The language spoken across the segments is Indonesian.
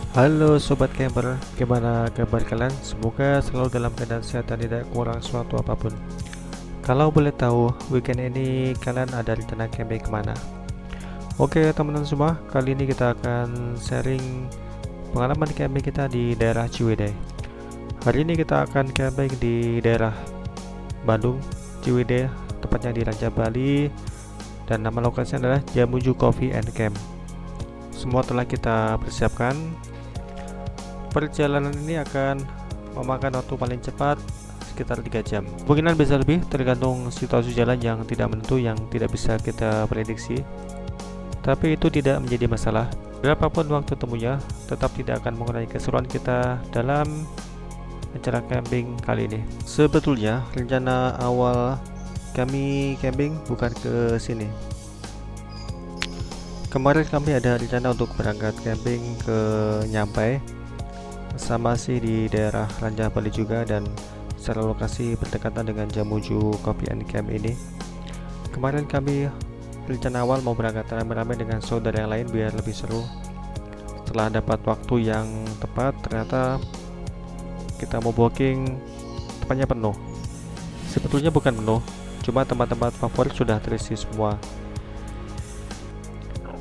Halo sobat camper, gimana kabar kalian? Semoga selalu dalam keadaan sehat dan tidak kurang suatu apapun. Kalau boleh tahu, weekend ini kalian ada rencana camping kemana? Oke teman-teman semua, kali ini kita akan sharing pengalaman camping kita di daerah Ciwidey. Hari ini kita akan camping di daerah Bandung, Ciwidey, tepatnya di Raja Bali, dan nama lokasinya adalah Jamuju Coffee and Camp. Semua telah kita persiapkan. Perjalanan ini akan memakan waktu paling cepat sekitar 3 jam. Kemungkinan bisa lebih tergantung situasi jalan yang tidak menentu, yang tidak bisa kita prediksi. Tapi itu tidak menjadi masalah. Berapapun waktu temunya, tetap tidak akan mengurangi keseruan kita dalam acara camping kali ini. Sebetulnya rencana awal kami camping bukan ke sini. Kemarin kami ada rencana untuk berangkat camping ke Nyampai, sama sih di daerah Raja Bali juga, dan secara lokasi berdekatan dengan Jamuju Coffee and Camp ini. Kemarin kami rencana awal mau berangkat rame-rame dengan saudara yang lain biar lebih seru. Setelah dapat waktu yang tepat, ternyata kita mau booking tempatnya penuh. Sebetulnya bukan penuh, cuma tempat-tempat favorit sudah terisi semua.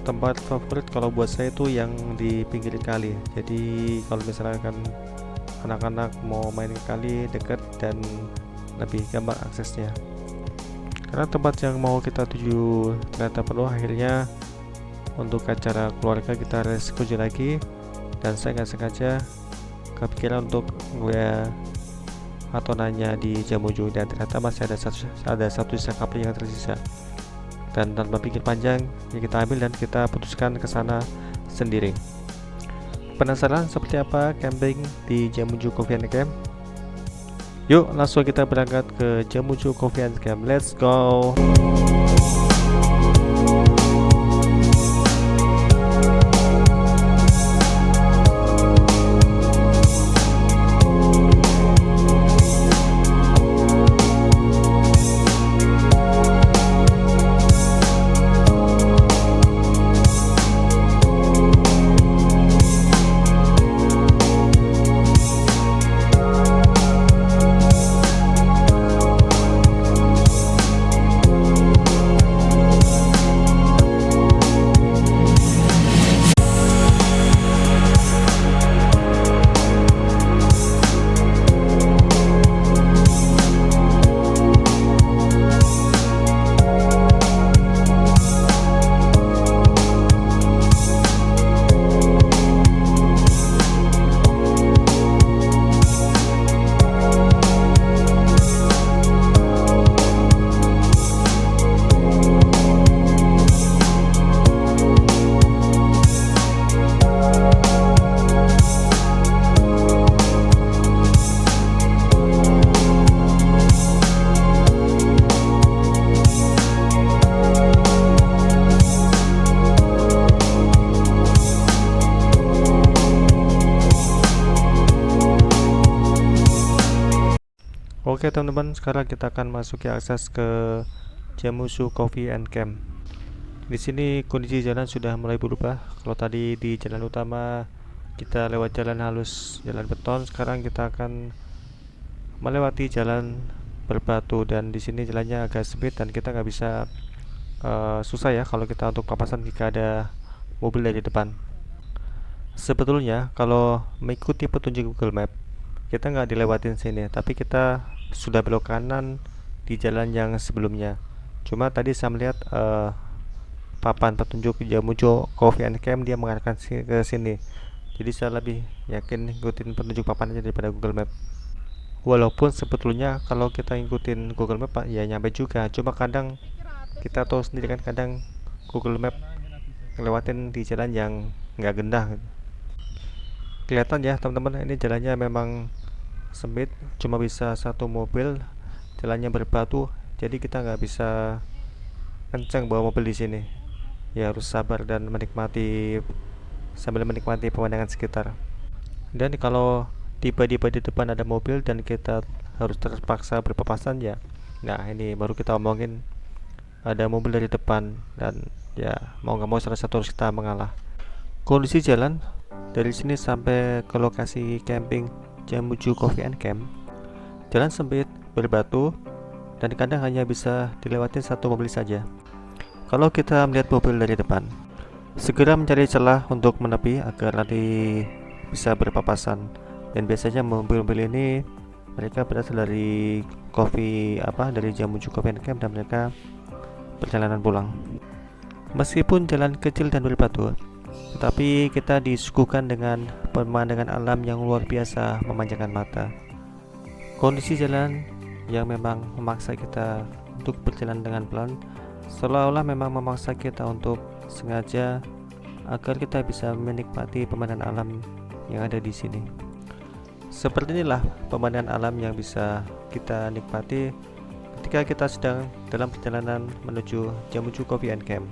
Tempat favorit kalau buat saya itu yang di pinggir kali. Jadi kalau misalkan anak-anak mau main ke kali, dekat dan lebih gampang aksesnya. Karena tempat yang mau kita tuju ternyata penuh, akhirnya untuk acara keluarga kita reschedule lagi, dan saya nggak sengaja kepikiran untuk atau nanya di Jamuju, dan ternyata masih ada satu sisa kapling yang tersisa. Dan tanpa pikir panjang, ya kita ambil dan kita putuskan ke sana sendiri. Penasaran seperti apa camping di Jamuju Coffee and Camp? Yuk langsung kita berangkat ke Jamuju Coffee and Camp. Let's go. Oke teman-teman, sekarang kita akan masuki akses ke Jamuju Coffee and Camp. Di sini kondisi jalan sudah mulai berubah. Kalau tadi di jalan utama kita lewat jalan halus, jalan beton, sekarang kita akan melewati jalan berbatu, dan di sini jalannya agak sempit dan kita nggak bisa susah ya kalau kita untuk papasan jika ada mobil dari depan. Sebetulnya kalau mengikuti petunjuk Google Map, kita nggak dilewatin sini, tapi kita sudah belok kanan di jalan yang sebelumnya. Cuma tadi saya melihat papan petunjuk Jamuju Coffee and Camp dia mengarahkan ke sini. Jadi saya lebih yakin ngikutin petunjuk papan aja daripada Google Map. Walaupun sebetulnya kalau kita ngikutin Google Map ya nyampe juga. Cuma kadang kita tahu sendiri kan, kadang Google Map ngelewatin di jalan yang nggak gendah. Kelihatan ya teman-teman, ini jalannya memang sempit, cuma bisa satu mobil, jalannya berbatu, jadi kita nggak bisa kencang bawa mobil di sini. Ya harus sabar dan menikmati sambil menikmati pemandangan sekitar. Dan kalau tiba-tiba di depan ada mobil dan kita harus terpaksa berpapasan ya, nah ini baru kita omongin ada mobil dari depan, dan ya mau nggak mau salah satu harus kita mengalah. Kondisi jalan Dari sini sampai ke lokasi camping Jamuju Coffee and Camp, jalan sempit, berbatu, dan kadang hanya bisa dilewati satu mobil saja. Kalau kita melihat mobil dari depan, segera mencari celah untuk menepi agar nanti bisa berpapasan. Dan biasanya mobil-mobil ini mereka berasal dari dari Jamuju Coffee and Camp, dan mereka perjalanan pulang. Meskipun jalan kecil dan berbatu, tetapi kita disuguhkan dengan pemandangan alam yang luar biasa memanjakan mata. Kondisi jalan yang memang memaksa kita untuk berjalan dengan pelan, seolah-olah memang memaksa kita untuk sengaja agar kita bisa menikmati pemandangan alam yang ada di sini. Seperti inilah pemandangan alam yang bisa kita nikmati ketika kita sedang dalam perjalanan menuju Jamuju Coffee and Camp.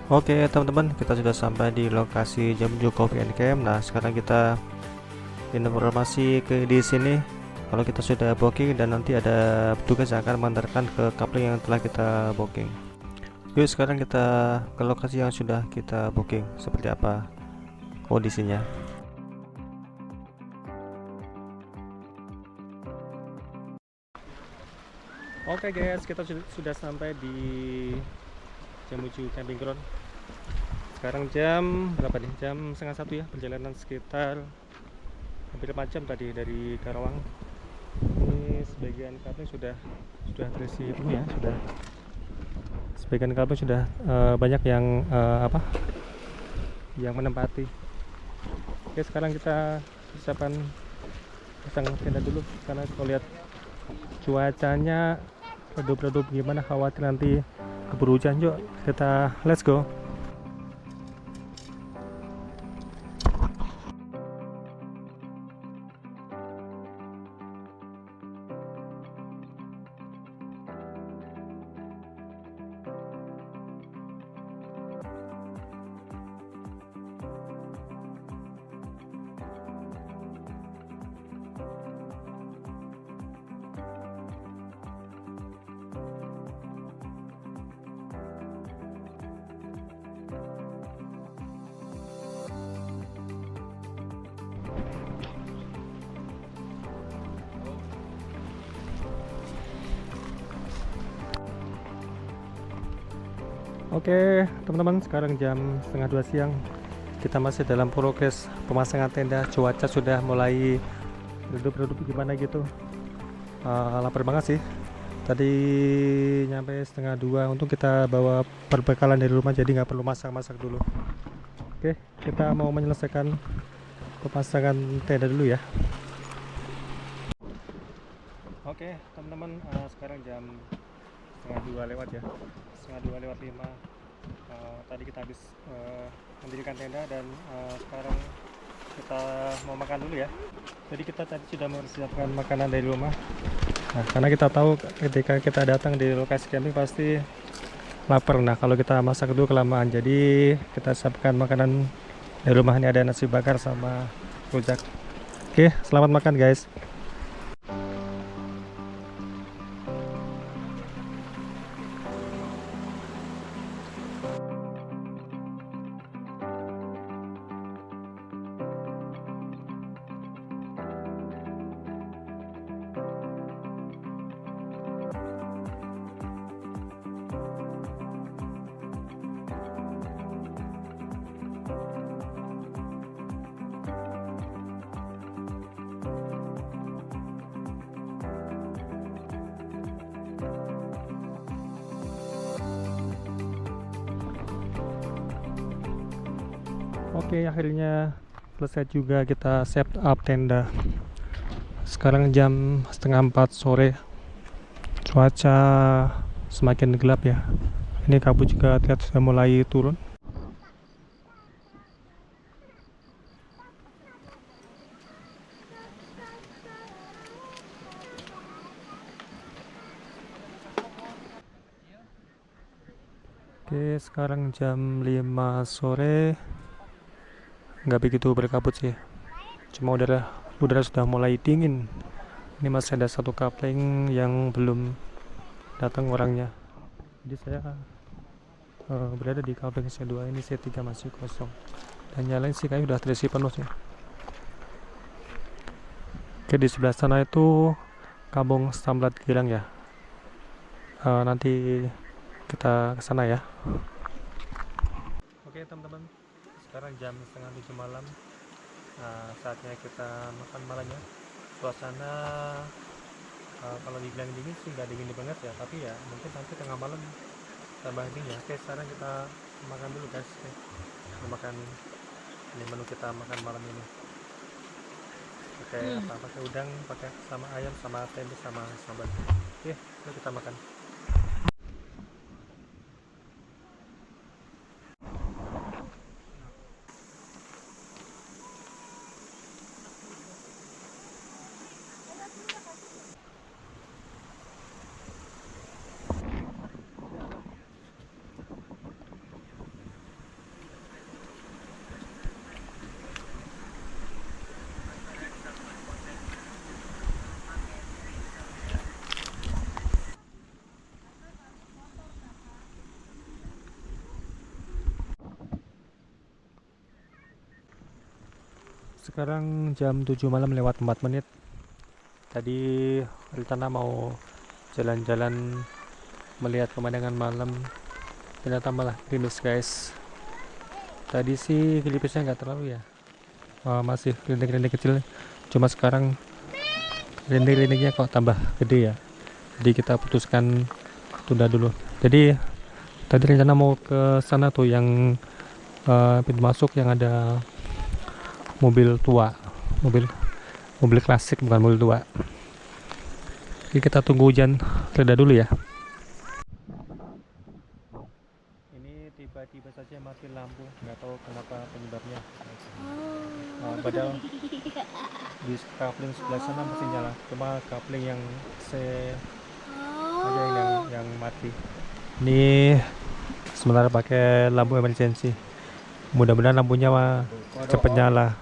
Oke teman-teman, kita sudah sampai di lokasi Jamuju Coffee and Camp. Nah, sekarang kita informasi di sini kalau kita sudah booking, dan nanti ada petugas yang akan mengantarkan ke kapling yang telah kita booking. Yuk sekarang kita ke lokasi yang sudah kita booking, seperti apa kondisinya. Oke guys, kita sudah sampai di Jamuju Camping Ground. Sekarang jam berapa nih? Jam 12:30 ya. Perjalanan sekitar hampir 4 jam tadi dari Karawang. Ini sebagian kapling sudah terisi penuh ya, sudah sebagian kapling sudah banyak yang yang menempati. Oke, sekarang kita persiapan pasang tenda dulu, karena kalau lihat cuacanya redup-redup gimana, khawatir nanti keburu hujan. Yuk kita let's go. Oke teman-teman, sekarang jam setengah 2 siang. Kita masih dalam progres pemasangan tenda. Cuaca sudah mulai redup-redup gimana gitu. Lapar banget sih. Tadi nyampe setengah 2. Untuk kita bawa perbekalan dari rumah, jadi nggak perlu masak-masak dulu. Oke, kita mau menyelesaikan pemasangan tenda dulu ya. Oke teman-teman, sekarang jam setengah 2 lewat ya, setengah 2 lewat 5. Tadi kita habis mendirikan tenda dan sekarang kita mau makan dulu ya. Jadi kita tadi sudah mempersiapkan makanan dari rumah. Nah, karena kita tahu ketika kita datang di lokasi camping pasti lapar. Nah, kalau kita masak dulu kelamaan, jadi kita siapkan makanan dari rumah. Ini ada nasi bakar sama rujak. Oke, selamat makan guys. Oke, akhirnya selesai juga kita set up tenda. Sekarang jam setengah 4 sore. Cuaca semakin gelap ya. Ini kabut juga terlihat sudah mulai turun. Oke, sekarang jam 5 sore. Nggak begitu berkabut sih, cuma udara sudah mulai dingin. Ini masih ada satu kapling yang belum datang orangnya, jadi saya berada di kapling C2. Ini C3 masih kosong dan nyalain sih kayak udah terisi penuh sih. Oke, di sebelah sana itu Kampung Samlat Girang ya. Nanti kita ke sana ya. Oke teman-teman, sekarang jam setengah 7 malam. Saatnya kita makan malamnya. Suasana kalau dibilang dingin sih nggak dingin banget ya, tapi ya mungkin nanti tengah malam tambah dingin ya. Oke, sekarang kita makan dulu guys. Oke, kita makan. Ini menu kita makan malam ini. Pakai apa? Pakai udang, pakai sama ayam, sama tempe, sama sambal. Oke, yuk kita makan. Sekarang jam 7 malam lewat 4 menit. Tadi rencana mau jalan-jalan melihat pemandangan malam, ternyata malah gerimis guys. Tadi sih gerimisnya nggak terlalu ya, masih rintik-rintik kecil. Cuma sekarang rintik-rintiknya kok tambah gede ya. Jadi kita putuskan tunda dulu. Jadi tadi rencana mau ke sana tuh yang pintu masuk yang ada mobil tua, mobil klasik, bukan mobil tua. Jadi kita tunggu hujan reda dulu ya. Ini tiba-tiba saja mati lampu, nggak tahu kenapa penyebabnya. Padahal di kapling sebelah sana masih nyala, cuma kapling yang aja yang mati. Ini sementara pakai lampu emergency. Mudah-mudahan lampunya cepat nyala.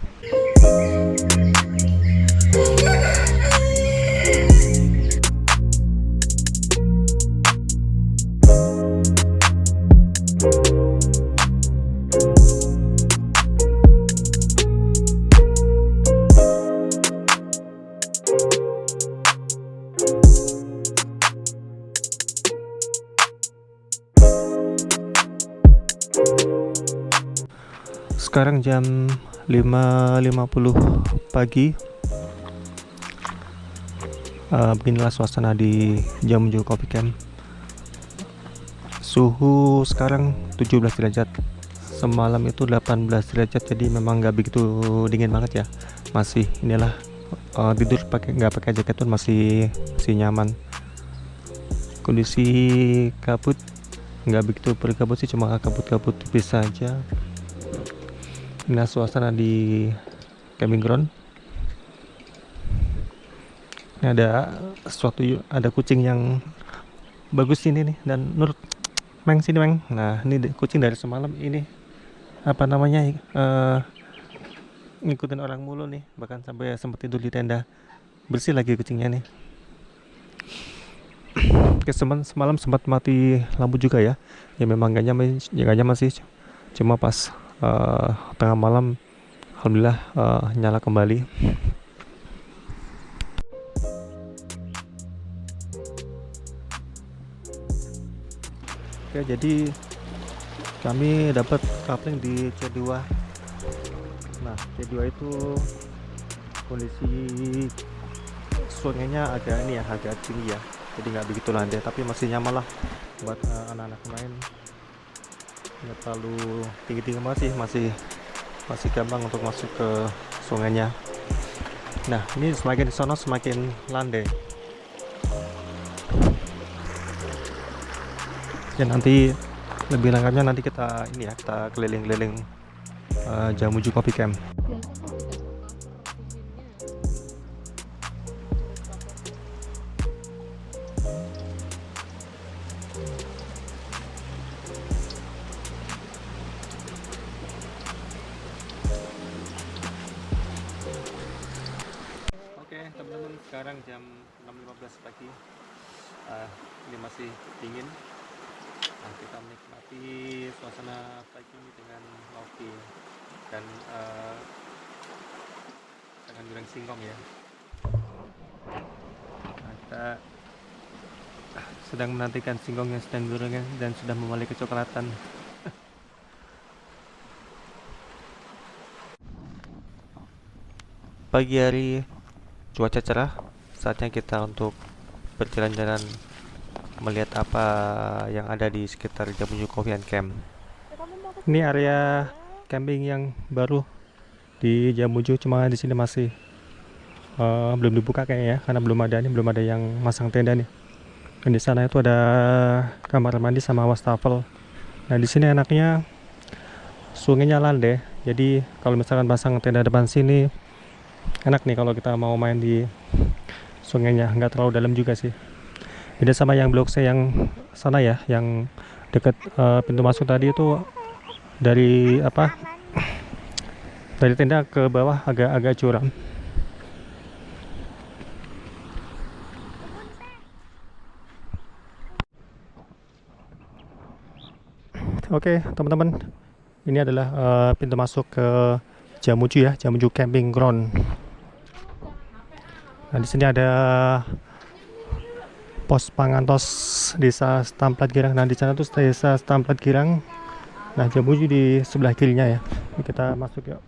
Sekarang jam 5.50 pagi. Beginilah suasana di Jemuju Coffee Camp. Suhu sekarang 17 derajat. Semalam itu 18 derajat, jadi memang nggak begitu dingin banget ya. Masih inilah tidur nggak pakai jaket pun masih nyaman. Kondisi kabut nggak begitu berkabut sih, cuma kabut-kabut tipis saja. Inilah suasana di camping ground. Ini ada kucing yang bagus ini nih, dan Nur Meng sini Meng. Nah ini kucing dari semalam ini apa namanya ngikutin orang mulu nih, bahkan sampai sempat tidur di tenda. Bersih lagi kucingnya nih. Semalam sempat mati lampu juga ya. Ya memang gak nyaman sih. Cuma pas tengah malam alhamdulillah nyala kembali. Oke, jadi kami dapat coupling di C2. Nah, C2 itu kondisi sungainya agak tinggi ya. Jadi nggak begitu landai, tapi masih nyaman lah buat anak-anak main. Nggak terlalu tinggi-tinggi banget sih, masih gampang untuk masuk ke sungainya. Nah, ini semakin di sana semakin landai. Ya nanti lebih lengkapnya nanti kita keliling-keliling Jemuju Coffee Camp. Oke teman-teman, sekarang jam 6.15 pagi. Ini masih dingin. Nah, kita menikmati suasana pagi ini dengan ngopi dan dengan goreng singkong ya. Nah, kita sedang menantikan singkong yang sedang goreng dan sudah memulai kecoklatan. Pagi hari cuaca cerah, saatnya kita untuk berjalan-jalan melihat apa yang ada di sekitar Jemuju Coffee and Camp. Ini area camping yang baru di Jemuju, cuma di sini masih belum dibuka kayaknya ya, karena belum ada yang masang tenda nih. Dan di sana itu ada kamar mandi sama wastafel. Nah di sini enaknya sungainya landai, jadi kalau misalkan pasang tenda depan sini enak nih kalau kita mau main di sungainya, nggak terlalu dalam juga sih. Beda sama yang blok C yang sana ya, yang dekat pintu masuk tadi itu dari tenda ke bawah agak curam. Oke teman-teman, ini adalah pintu masuk ke Jemuju ya, Jemuju Camping Ground. Nah di sini ada pos pangantos desa Setamplat Girang. Nah di sana tuh desa Setamplat Girang. Nah Jemuju di sebelah kirinya ya. Ini kita masuk yuk.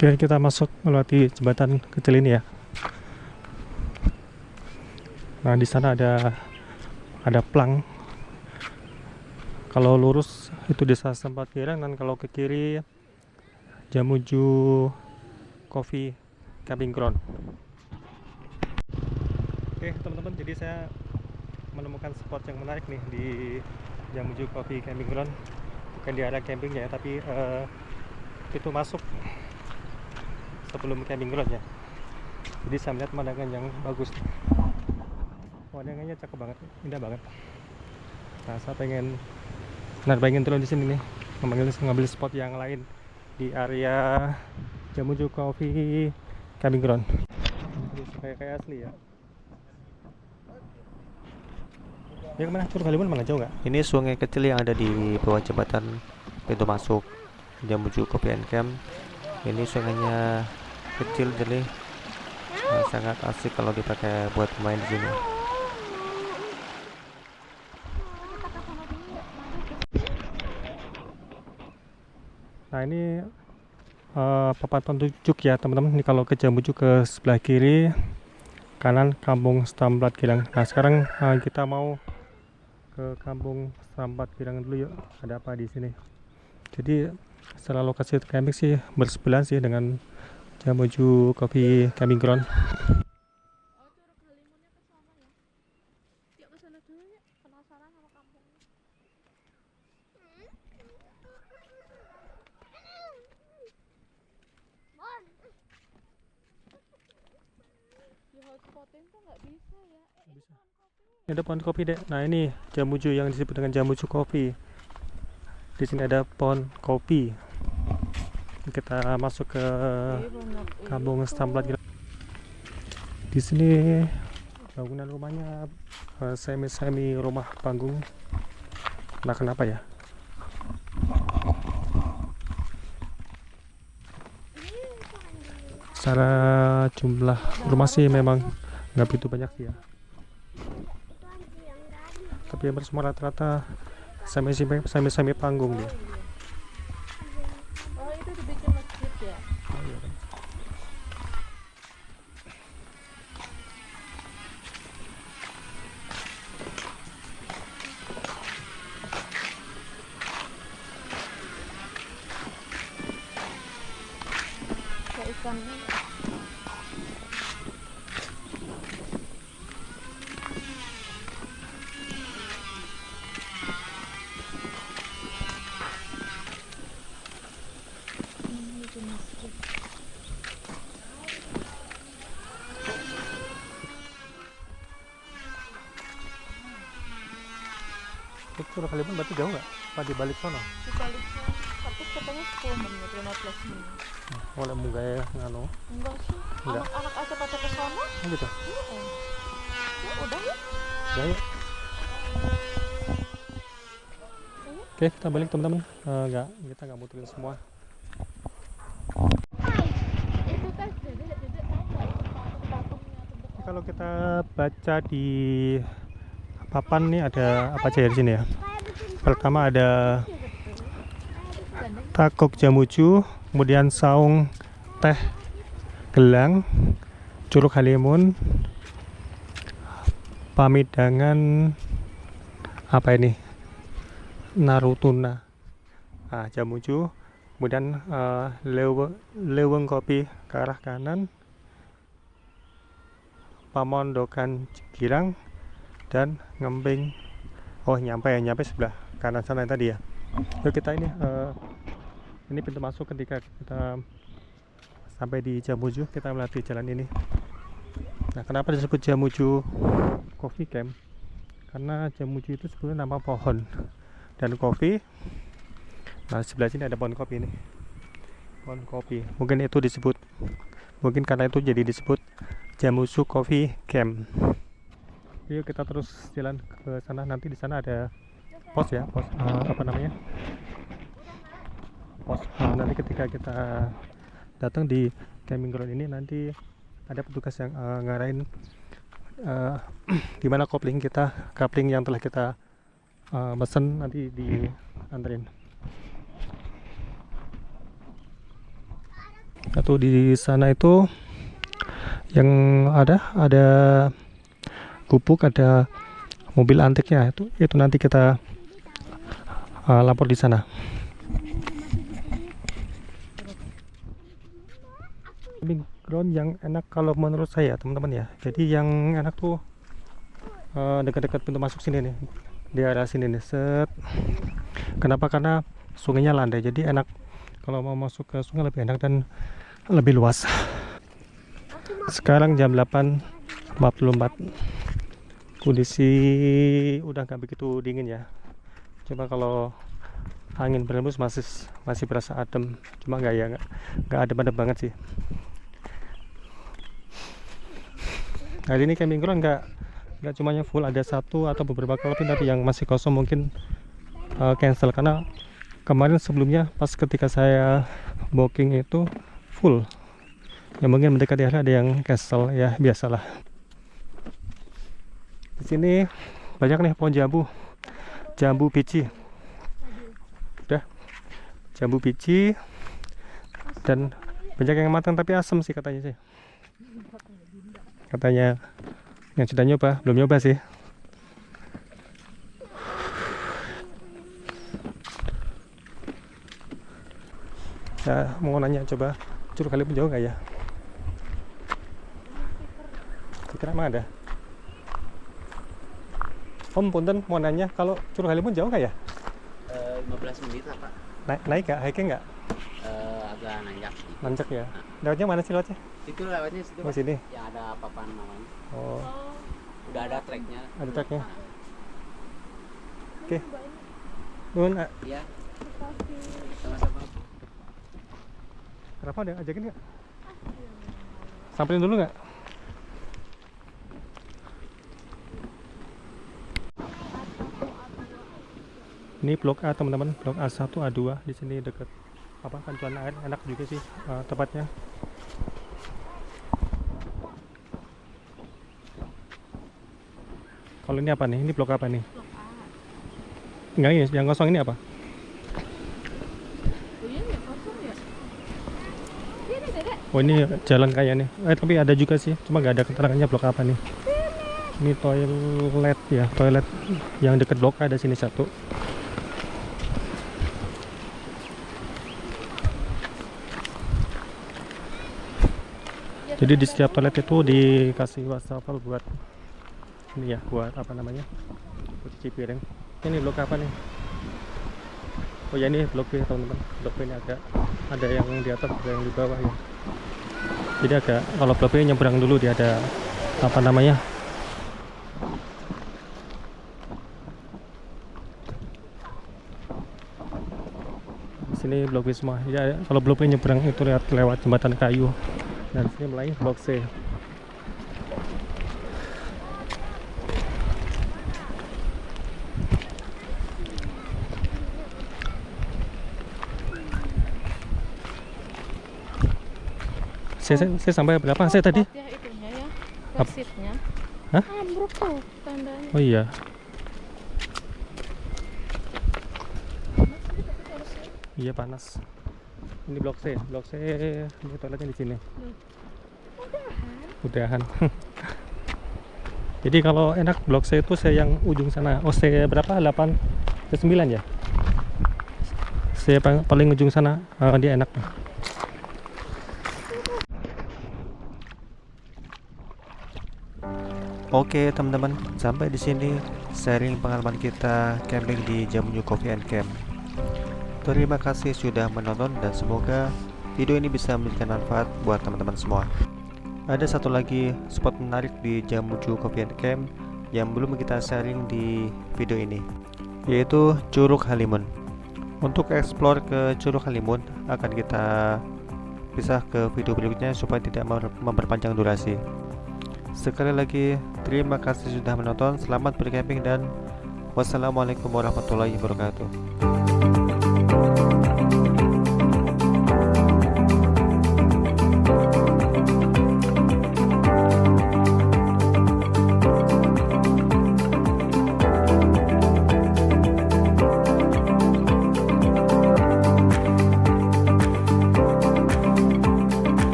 Oke, kita masuk melewati jembatan kecil ini ya. Nah, di sana ada plang. Kalau lurus itu desa Setamplat Girang, dan kalau ke kiri Jemuju Coffee Camping Ground. Oke, teman-teman, jadi saya menemukan spot yang menarik nih di Jemuju Coffee Camping Ground. Bukan di area campingnya ya, tapi itu masuk sebelum camping ground ya. Jadi saya melihat pemandangan yang bagus. Pemandangannya cakep banget, indah banget. Nah, saya pengen turun di sini nih, ngambil spot yang lain di area Jemuju Coffee camping ground. Kayak asli ya. Ya kemana? Curug Halimun mana, jauh nggak? Ini sungai kecil yang ada di bawah jembatan pintu masuk Jamuju Coffee and Camp. Ini sungainya kecil jadi sangat asik kalau dipakai buat main di sini. Nah ini papan petunjuk ya teman-teman. Ini kalau ke Jamuju ke sebelah kiri, kanan Kampung Stambat Gilang. Nah sekarang kita mau ke Kampung Stambat Gilang dulu yuk. Ada apa di sini? Jadi setelah lokasi camping sih bersebelahan sih dengan Jamuju Coffee Camping Ground. Ini ada pohon kopi dek. Nah ini Jamuju yang disebut dengan Jamuju Coffee. Di sini ada pohon kopi. Kita masuk ke Kampung Stambat. Di sini bangunan rumahnya semi rumah panggung. Nah kenapa ya? Secara jumlah rumah sih memang nggak begitu banyak sih ya. Tapi hampir semua rata-rata semi panggung dia. Oh itu dibikin masjid ya? Oh, iya kan. Kayak ikannya. Curug Halimun berarti jauh nggak? Apa di balik sono? Di baliknya, tapi katanya 10 menit, 15 menit. Mulai munggah ya nganu. Enggak sih, Enggak. anak-anak aja pada ke sana. Oh gitu. Iya. Ya udah ya. Ya, yuk. Oke, kita balik teman-teman. Kita nggak muterin semua. Itu kan dedek tahu nggak itu patungnya bentuk Kalau kita baca di papan nih ada apa aja ya di sini ya. Pertama ada Takok Jamuju, kemudian Saung Teh Gelang, Curug Halimun, Pamidangan, apa ini? Narutuna. Nah, Jamuju, kemudian Leweng Kopi ke arah kanan, Pamondokan Girang, dan Ngemping. Oh nyampe sebelah kanan sana yang tadi ya. Yuk kita ini pintu masuk ketika kita sampai di Jamuju. Kita melalui jalan ini. Nah kenapa disebut Jamuju Coffee Camp? Karena Jamuju itu sebenarnya nama pohon dan kopi. Nah sebelah sini ada pohon kopi ini, pohon kopi. Mungkin itu disebut, mungkin karena itu jadi disebut Jamuju Coffee Camp. Yuk kita terus jalan ke sana. Nanti di sana ada pos ya, pos apa namanya, pos nanti ketika kita datang di camping ground ini nanti ada petugas yang ngarahin gimana kopling yang telah kita pesen nanti dianterin. Atau di sana itu yang ada gubuk, ada mobil antiknya, itu nanti kita lapor di sana. Camping ground yang enak kalau menurut saya teman-teman ya, jadi yang enak tuh dekat-dekat pintu masuk sini nih, di area sini nih, set. Kenapa? Karena sungainya landai, jadi enak kalau mau masuk ke sungai, lebih enak dan lebih luas. Sekarang jam 8.44, kondisi udah nggak begitu dingin ya, cuma kalau angin berembus masih berasa adem, cuma nggak adem-adem banget sih. Hari ini camping ground nggak cuma yang full, ada satu atau beberapa camping tapi yang masih kosong mungkin cancel karena kemarin sebelumnya pas ketika saya booking itu full. Ya mungkin mendekati hari ada yang cancel, ya biasalah. Di sini banyak nih pohon jambu biji. Udah, jambu biji dan banyak yang matang tapi asam sih katanya sih. Katanya yang sudah nyoba, belum nyoba sih. Ya mau nanya, coba Curug Halimun jauh nggak ya? Kira emang ada? Om punten mau nanya, kalau Curug Halimun jauh nggak ya? 15 menit lah Pak. Naik nggak? Hiking nggak? Agak nanjak sedikit. Nanjak ya? Lewatnya mana sih lewatnya? Itu lewatnya situ Oh Pak. sini? Ya ada papan namanya. Oh, Udah ada treknya. ada treknya. Nah, Oke. Nun, iya, Makasih. sama-sama. Rafa ada ajakin nggak? Samperin dulu nggak? Ini blok A teman-teman, blok A1 A2 di sini deket apa pancuran air, enak juga sih tempatnya. Kalau ini apa nih? Ini blok apa nih? Blok A. Enggak ya, yang kosong ini apa? Oh iya nggak kosong ya? Ini Dedek. Oh ini jalan kayaknya. Tapi ada juga sih, cuma nggak ada keterangannya blok apa nih. Ini toilet ya, toilet yang deket blok A ada sini satu. Jadi di setiap toilet itu dikasih wastafel buat ini ya, buat apa namanya, buat cuci piring. Ini blok apa nih? Oh ya ini blok B teman-teman. Blok B ini agak ada yang di atas, ada yang di bawah ya. Jadi agak, kalau blok B nyebrang dulu dia ada apa namanya? Di sini blok B semua. Ya kalau blok B nyebrang itu lewat jembatan kayu. Dan sini mulai blok C. Saya sampai berapa? Saya tadi? Tempatnya itunya ya, Ap- persitnya. Hah? Ambruk tuh tandanya. Oh iya. Iya panas. Ini blok C. Blok C ini toiletnya di sini. Udahan. Jadi kalau enak blok C itu saya yang ujung sana. Oh, C berapa? 8 ke 9 ya? Saya paling ujung sana. Dia enak. Oke teman-teman, sampai di sini sharing pengalaman kita camping di Jamunyu Coffee and Camp. Terima kasih sudah menonton dan semoga video ini bisa memberikan manfaat buat teman-teman semua. Ada satu lagi spot menarik di Jamunyu Coffee and Camp yang belum kita sharing di video ini, yaitu Curug Halimun. Untuk explore ke Curug Halimun akan kita pisah ke video berikutnya supaya tidak memperpanjang durasi. Sekali lagi terima kasih sudah menonton, selamat bercamping dan wassalamualaikum warahmatullahi wabarakatuh.